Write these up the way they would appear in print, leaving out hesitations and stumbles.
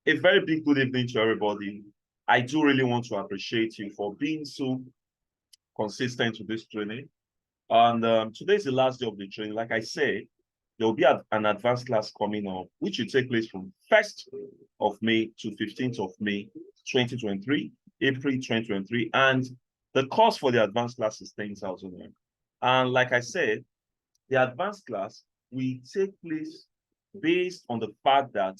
A very big good evening to everybody. I do really want to appreciate you for being so consistent to this training. And today is the last day of the training. Like I said, there will be an advanced class coming up, which will take place from 1st of May to 15th of May, 2023, April 2023. And the cost for the advanced class is 10,000. And like I said, the advanced class will take place based on the fact that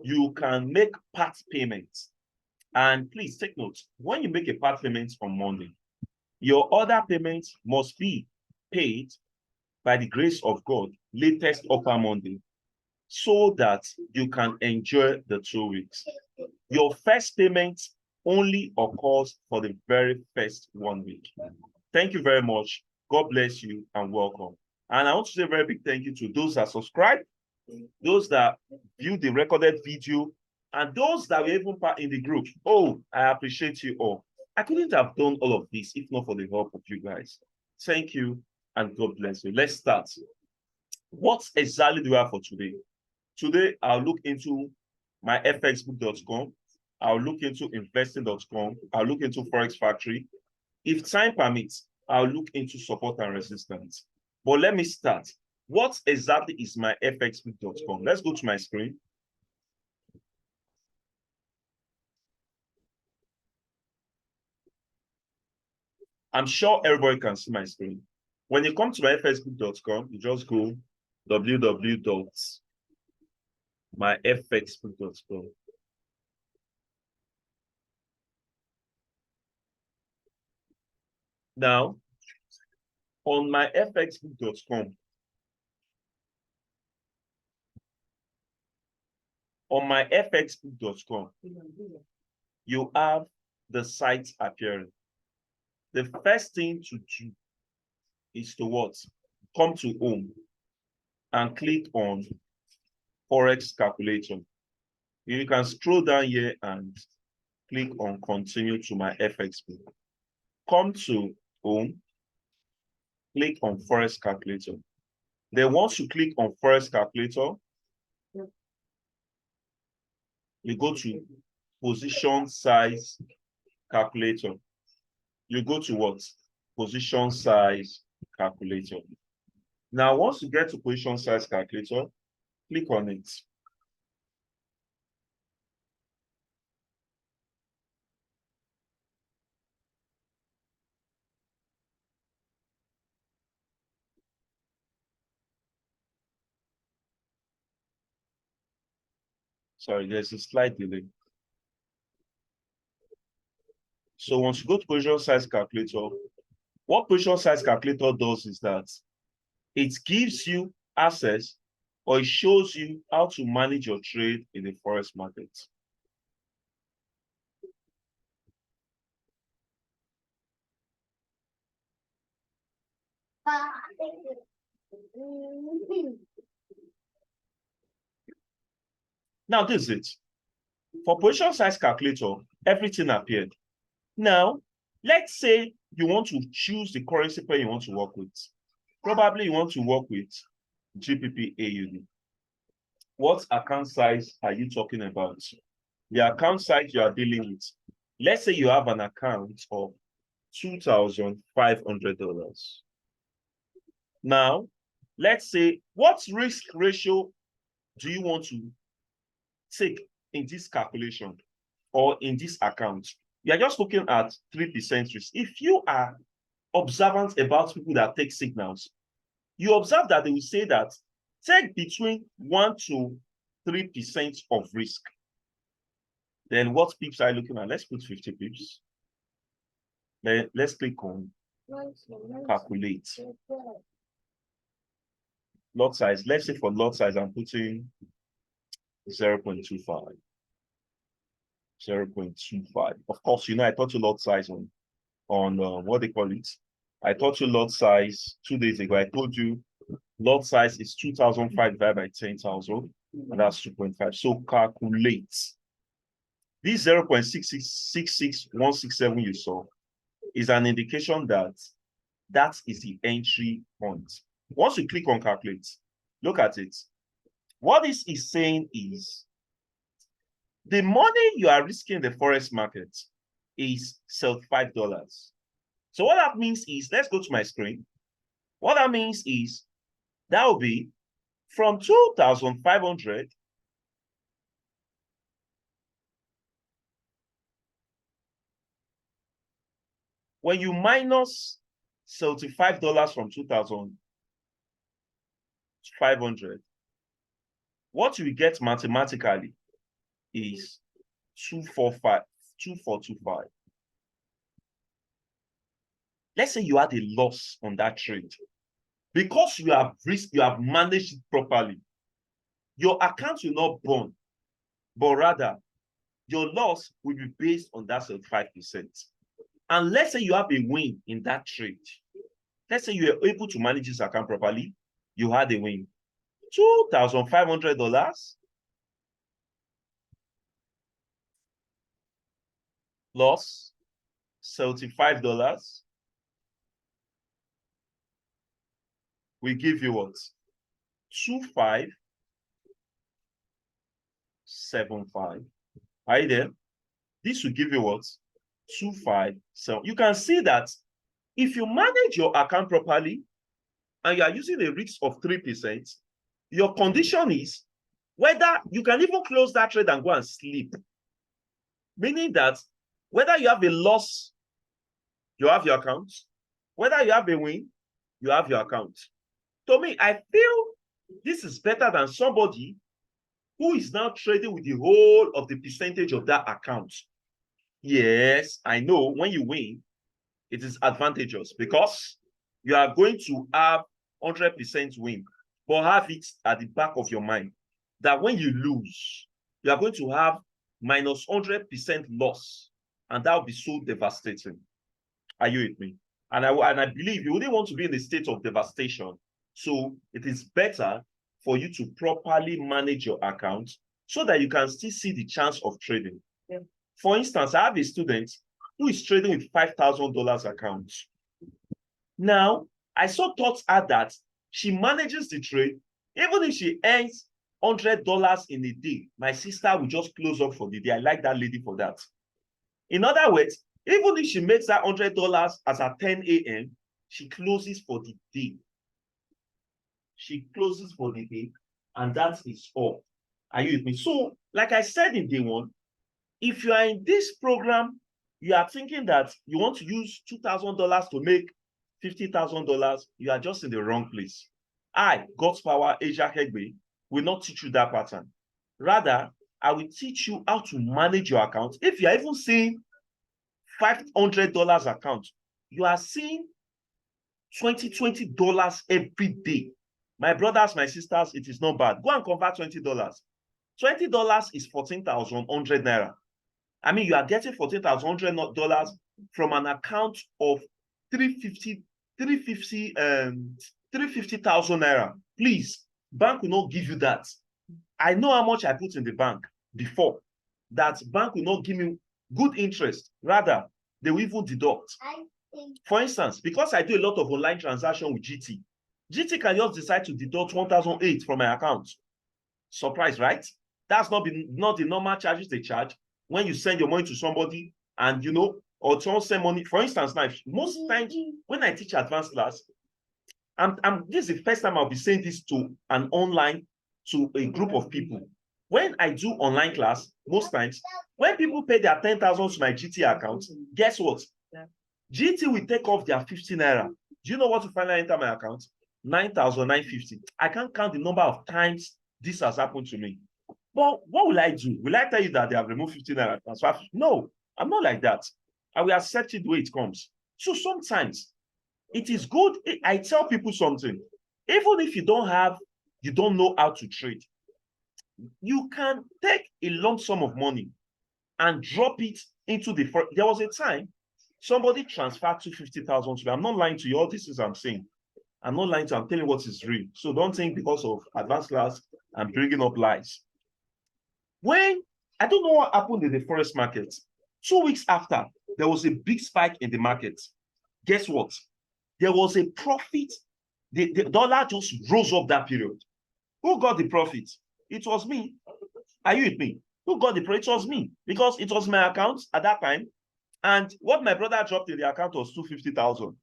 you can make part payments. And please take note, when you make a part payment on Monday, your other payments must be paid by the grace of God latest upper Monday, so that you can enjoy the 2 weeks. Your first payment only occurs for the very first 1 week. Thank you very much. God bless you and welcome. And I want to say a very big thank you to those that subscribed, those that viewed the recorded video, and those that were even part in the group. Oh, I appreciate you all. I couldn't have done all of this if not for the help of you guys. Thank you and God bless you. Let's start. What exactly do we have for today? Today, I'll look into my fxbook.com. I'll look into investing.com. I'll look into Forex Factory. If time permits, I'll look into support and resistance. But let me start. What exactly is my fxbook.com? Let's go to my screen. I'm sure everybody can see my screen. When you come to my fxbook.com, you just go www.myfxbook.com. Now, on my fxbook.com, you have the site appearing. The first thing to do is to what? Come to home and click on Forex Calculator. You can scroll down here and click on Continue to my FX book. Come to home, click on Forex Calculator. Then once you click on Forex Calculator, you go to Position Size Calculator. You go to what? Position Size Calculator. Now, once you get to Position Size Calculator, click on it. Sorry, there's a slight delay. So once you go to Position Size Calculator, what Position Size Calculator does is that it gives you access, or it shows you how to manage your trade in the forex market. Now this is it. For Position Size Calculator, everything appeared. Now, let's say you want to choose the currency pair you want to work with. Probably you want to work with GBP AUD. What account size are you talking about? The account size you are dealing with. Let's say you have an account of $2,500. Now, let's say, what risk ratio do you want to take in this calculation or in this account? You are just looking at 3% risk. If you are observant about people that take signals, you observe that they will say that take between 1 to 3% of risk. Then what pips are you looking at? Let's put 50 pips. Then let's click on calculate. Lot size. Let's say for lot size, I'm putting 0.25. 0.25. Of course, you know, I taught you lot size on what they call it. I taught you lot size 2 days ago. I told you lot size is 2,005 divided by 10,000, and that's 2.5. So calculate. This 0.6666167 you saw is an indication that that is the entry point. Once you click on calculate, look at it. What this is saying is The money you are risking in the forex market is $75. So what that means is, let's go to my screen. What that means is that will be from 2,500 when you minus $75 from 2,500, what you get mathematically is 2425. Let's say you had a loss on that trade. Because you have managed it properly, your account will not burn, but rather your loss will be based on that 75%. And let's say you have a win in that trade. Let's say you are able to manage this account properly, you had a win. $2,500 loss, $75 will give you what? 2,575. Are you there? This will give you what? 257. You can see that if you manage your account properly and you are using a risk of 3%, your condition is whether you can even close that trade and go and sleep. Meaning that whether you have a loss, you have your account. Whether you have a win, you have your account. To me, I feel this is better than somebody who is now trading with the whole of the percentage of that account. Yes, I know when you win, it is advantageous because you are going to have 100% win, but have it at the back of your mind that when you lose, you are going to have minus 100% loss, and that will be so devastating. Are you with me? And I believe you wouldn't want to be in a state of devastation. So it is better for you to properly manage your account so that you can still see the chance of trading. Yeah. For instance, I have a student who is trading with $5,000 account. Now, I saw thoughts at that she manages the trade. Even if she earns $100 in a day, my sister will just close up for the day. I like that lady for that. In other words, even if she makes that $100 as at 10 a.m., she closes for the day. She closes for the day, and that is all. Are you with me? So, like I said in day one, if you are in this program, you are thinking that you want to use $2,000 to make $50,000, you are just in the wrong place. I, God's Power Asia Hegbe, will not teach you that pattern. Rather, I will teach you how to manage your account. If you are even seeing $500 account, you are seeing $20 every day. My brothers, my sisters, it is not bad. Go and convert $20. $20 is 14,100 naira. I mean, you are getting $14,100 from an account of 350,000 naira. Please, bank will not give you that. I know how much I put in the bank before. That bank will not give me good interest. Rather, they will even deduct. For instance, because I do a lot of online transaction with GT, GT can just decide to deduct 1,008 from my account. Surprise, right? That's not the normal charges they charge when you send your money to somebody and, or someone send money. For instance, now, most times when I teach advanced class, this is the first time I'll be saying this to a group of people. When I do online class, most times, when people pay their 10,000 to my GT account, guess what? Yeah. GT will take off their 15 naira. Do you know what will finally enter my account? 9,950. I can't count the number of times this has happened to me. But what will I do? Will I tell you that they have removed 15 naira? No, I'm not like that. I will accept it the way it comes. So sometimes it is good. I tell people something. Even if you don't know how to trade, you can take a lump sum of money and drop it into there was a time somebody transferred 250,000 to me. I'm not lying to you. All this is I'm saying. I'm not lying to you. I'm telling you what is real. So don't think because of advanced class, I'm bringing up lies. When I don't know what happened in the forex market, 2 weeks after, there was a big spike in the market. Guess what? There was a profit. The dollar just rose up that period. Who got the profit? It was me. Are you with me? Who got the price? It was me, because it was my account at that time. And what my brother dropped in the account was 250,000.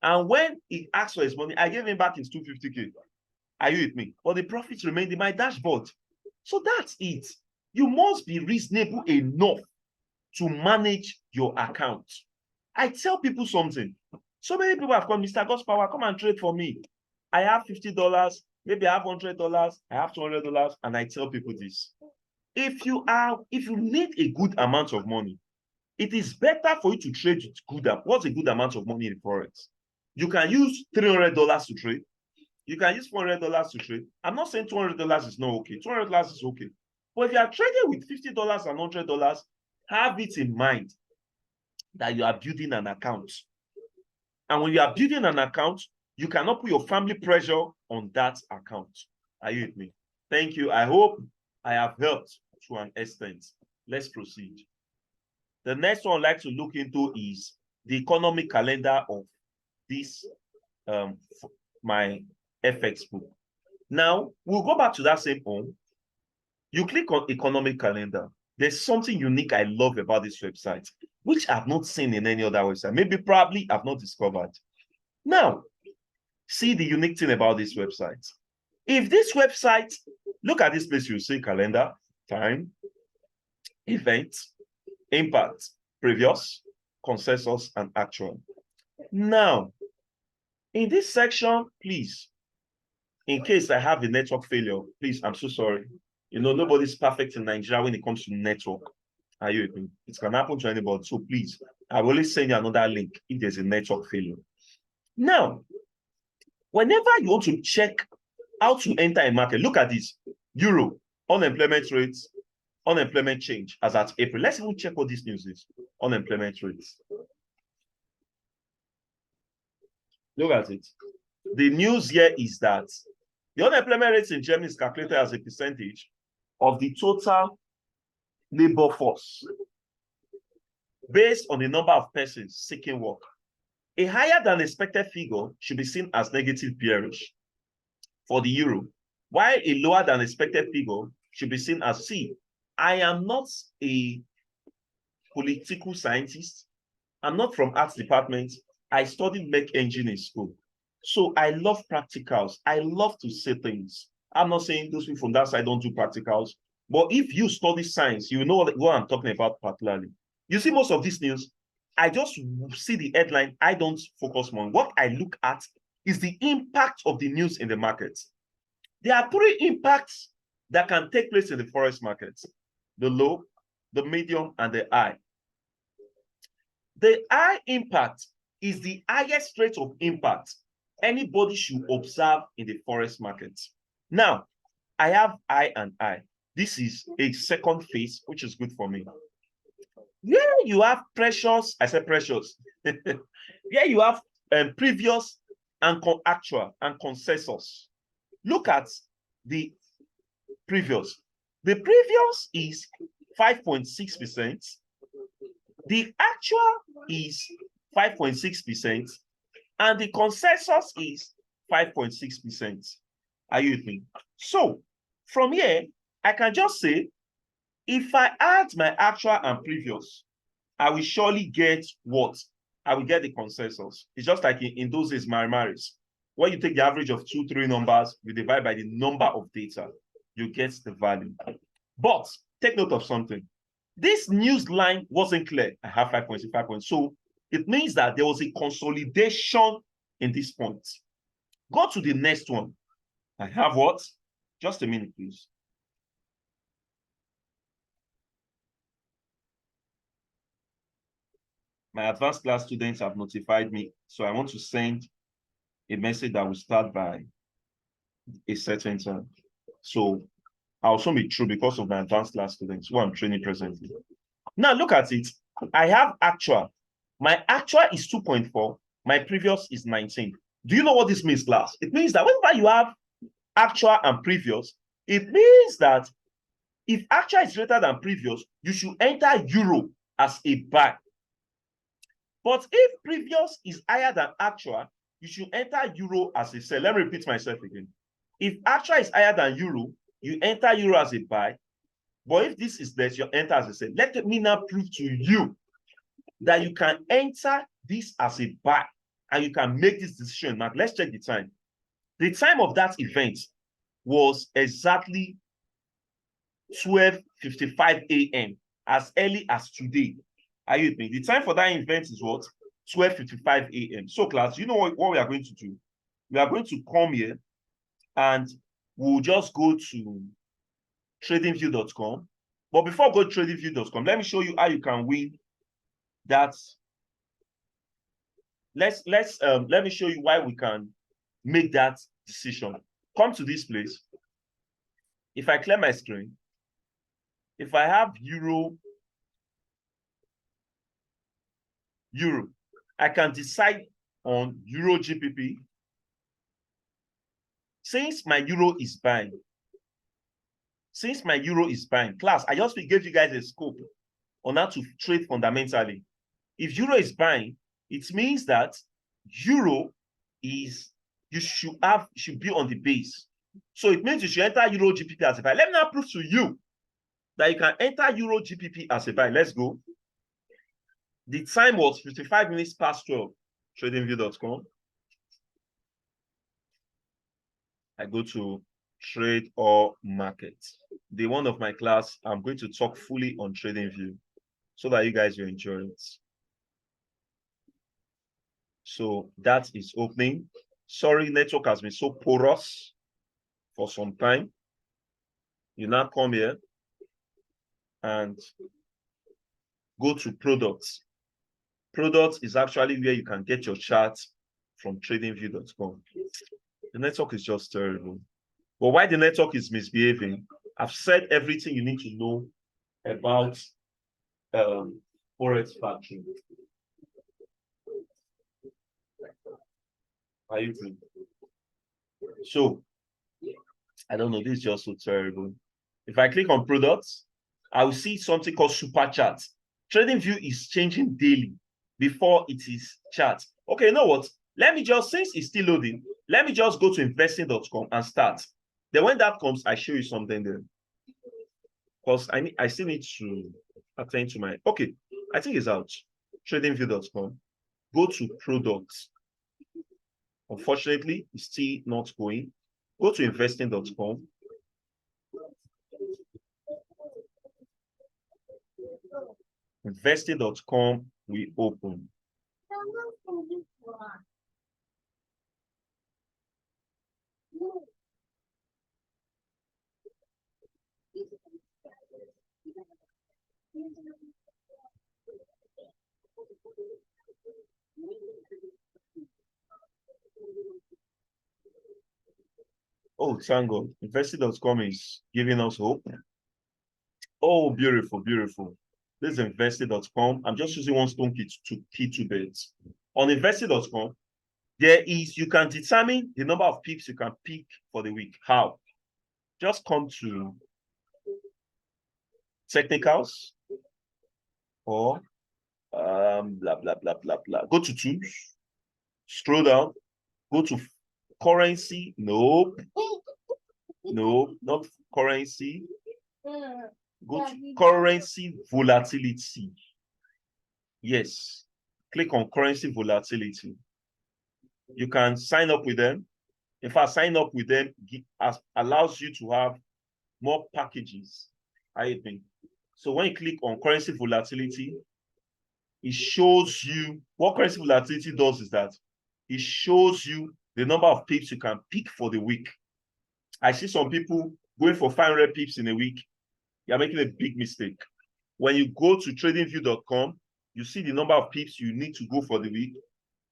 And when he asked for his money, I gave him back his 250K. Are you with me? But the profits remained in my dashboard. So that's it. You must be reasonable enough to manage your account. I tell people something. So many people have come, Mr. Godspower, come and trade for me. I have $50, maybe I have $100, I have $200, and I tell people this. If you need a good amount of money, it is better for you to trade with good. What's a good amount of money in Forex? You can use $300 to trade. You can use $400 to trade. I'm not saying $200 is not okay. $200 is okay. But if you are trading with $50 and $100, have it in mind that you are building an account. And when you are building an account, you cannot put your family pressure on that account. Are you with me? Thank you. I hope I have helped to an extent. Let's proceed. The next one I'd like to look into is the economic calendar of this, my FX book. Now, we'll go back to that same home. You click on economic calendar. There's something unique I love about this website, which I've not seen in any other website. Maybe, probably, I've not discovered. Now, see the unique thing about this website. If this website, look at this place, you see calendar, time, event, impact, previous, consensus, and actual. Now, in this section, please, in case I have a network failure, please, I'm so sorry. You know, nobody's perfect in Nigeria when it comes to network. Are you with me? It can happen to anybody. So please, I will always send you another link if there's a network failure. Now, whenever you want to check how to enter a market, look at this. Euro, unemployment rates, unemployment change as at April. Let's even check what this news is. Unemployment rates. Look at it. The news here is that the unemployment rate in Germany is calculated as a percentage of the total labor force based on the number of persons seeking work. A higher than expected figure should be seen as negative bearish for the euro, while a lower than expected figure should be seen as C. I am not a political scientist. I'm not from arts department. I studied mech engine in school. So I love practicals. I love to say things. I'm not saying those people from that side don't do practicals, but if you study science, you know what I'm talking about particularly. You see most of this news, I just see the headline. I don't focus on. What I look at is the impact of the news in the market. There are three impacts that can take place in the forex market: the low, the medium, and the high. The high impact is the highest rate of impact anybody should observe in the forex market. Now, I have I and I. This is a second phase, which is good for me. Here you have precious, I said precious. Here you have previous and actual and consensus. Look at the previous. The previous is 5.6%. The actual is 5.6%. And the consensus is 5.6%. Are you with me? So from here, I can just say, if I add my actual and previous, I will surely get what? I will get the consensus. It's just like in those days, mathematics. When you take the average of 2, 3 numbers, you divide by the number of data, you get the value. But take note of something. This news line wasn't clear. I have 5.65 So it means that there was a consolidation in this point. Go to the next one. I have what? Just a minute, please. My advanced class students have notified me, so I want to send a message that will start by a certain time. So I'll also be true because of my advanced class students who I'm training presently. Now look at it. I have actual. My actual is 2.4. My previous is 19. Do you know what this means, class? It means that whenever you have actual and previous, it means that if actual is greater than previous, you should enter euro as a buy. But if previous is higher than actual, you should enter euro as a sell. Let me repeat myself again. If actual is higher than euro, you enter euro as a buy. But if this is less, you enter as I said. Let me now prove to you that you can enter this as a buy and you can make this decision. Now, let's check the time. The time of that event was exactly 12:55 a.m. as early as today. Are you with me? The time for that event is what? 12:55 a.m. So, class, you know what we are going to do? We are going to come here and we'll just go to tradingview.com. But before I go to tradingview.com, let me show you how you can win that. Let me show you why we can make that decision. Come to this place. If I clear my screen, if I have euro, I can decide on euro GPP. Since my euro is buying, class, I just gave you guys a scope on how to trade fundamentally. If euro is buying, it means that euro is, you should be on the base. So it means you should enter euro GPP as a buy. Let me now prove to you that you can enter euro GPP as a buy. Let's go. The time was 55 minutes past 12. Tradingview.com. I go to trade or market. Day one of my class, I'm going to talk fully on TradingView so that you guys will enjoy it. So that is opening. Sorry, network has been so porous for some time. You now come here and go to products. Products is actually where you can get your chart from tradingview.com. The network is just terrible. But why the network is misbehaving, I've said everything you need to know about Forex Factory. Are you doing? So, I don't know, this is just so terrible. If I click on products, I will see something called super chart. TradingView is changing daily before it is chart. Okay, you know what? Let me just, since it's still loading, let me just go to investing.com and start. Then when that comes, I show you something there. Because I still need to attend to my, okay, I think it's out. Tradingview.com. Go to products. Unfortunately, it's still not going. Go to investing.com. Investing.com, we open. Oh, thank God. Investing.com is giving us hope. Oh, beautiful, beautiful. This is investing.com. I'm just using one stone key to bets. On investing.com, you can determine the number of pips you can pick for the week. How? Just come to technicals or blah, blah, blah, blah, blah. Go to tools, scroll down, go to currency. Nope. No, not currency. Go to currency volatility. Yes. Click on currency volatility. You can sign up with them. In fact, sign up with them allows you to have more packages. I think. So when you click on currency volatility, it shows you what currency volatility does is that it shows you the number of pips you can pick for the week. I see some people going for 500 pips in a week. You're making a big mistake. When you go to tradingview.com, you see the number of pips you need to go for the week.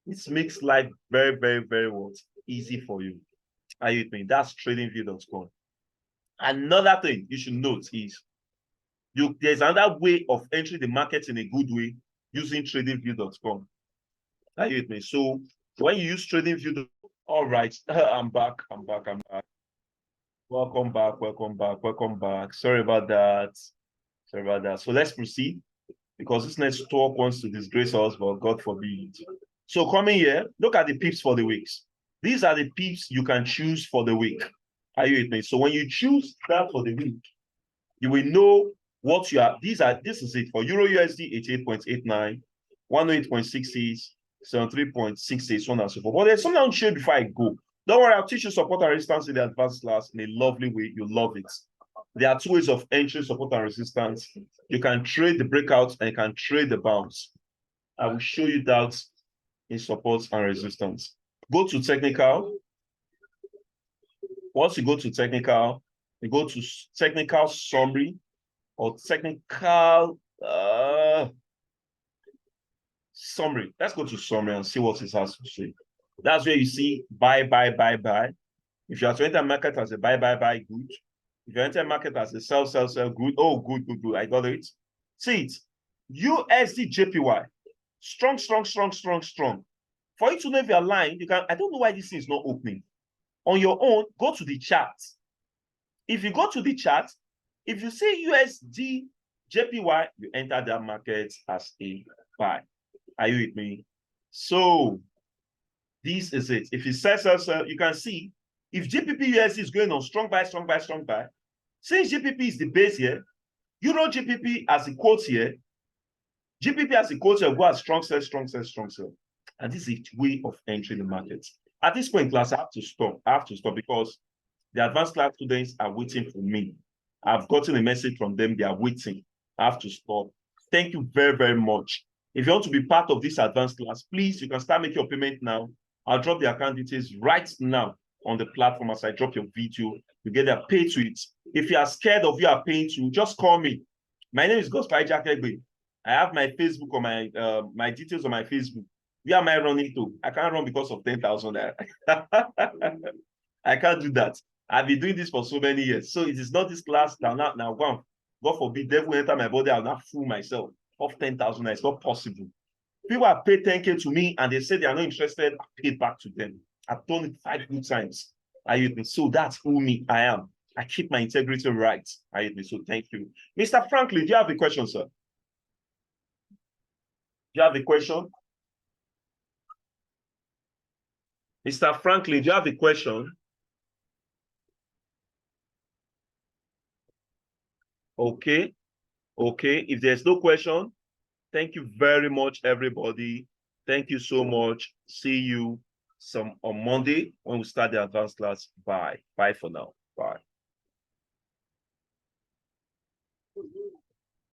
This makes life very, very, very easy for you. Are you with me? That's tradingview.com. Another thing you should note is there's another way of entering the market in a good way using tradingview.com. Are you with me? So when you use tradingview, all right, I'm back. Welcome back. Sorry about that. So let's proceed because this network wants to disgrace us, but God forbid. So coming here, look at the pips for the weeks. These are the pips you can choose for the week. Are you with me? So when you choose that for the week, You will know what you are. This is it for Euro USD 88.89, 108.66, 73.68, so on and so forth. But there's something I'll show you before I go. Don't worry, I'll teach you support and resistance in the advanced class in a lovely way. You love it. There are two ways of entering support and resistance. You can trade the breakouts and you can trade the bounce. I will show you that in support and resistance. Go to technical. Once you go to technical, you go to technical summary or technical summary. Let's go to summary and see what it has to say. That's where you see buy, buy, buy, buy. If you are to enter market as a buy, buy, buy, good. If you enter market as a sell, sell, sell, good. Oh, good, good, good. I got it. See it. USD JPY. Strong, strong, strong, strong, strong. For you to know if you're lying, you can. I don't know why this thing is not opening. On your own, go to the chart. If you go to the chart, if you see USD JPY, you enter that market as a buy. Are you with me? So this is it. If it says sell, you can see if GBP USD is going on strong buy, strong buy, strong buy. Since GBP is the base here, Euro GBP as a quote here, GBP as a quote here, go as strong sell, strong sell, strong sell. And this is a way of entering the market. At this point, class, I have to stop. I have to stop because the advanced class students are waiting for me. I've gotten a message from them. They are waiting. I have to stop. Thank you very, very much. If you want to be part of this advanced class, please, you can start making your payment now. I'll drop the account details right now on the platform as I drop your video. You get there, pay to it. If you are scared of you are paying to, just call me. My name is Gospel Ijakegbe. I have my Facebook on my my details on my Facebook. Where am I running to? I can't run because of 10,000. I can't do that. I've been doing this for so many years. So it is not this class now. God forbid, devil enter my body. I'll not fool myself of 10,000. It's not possible. People have paid 10K to me and they say they are not interested. I paid back to them. I've done it 5 good times. So that's who I am. I keep my integrity right. So thank you. Mr. Franklin, do you have a question, sir? Do you have a question? Mr. Franklin, do you have a question? Okay. Okay. If there's no question, thank you very much, everybody. Thank you so much. See you on Monday when we start the advanced class. Bye. Bye for now. Bye.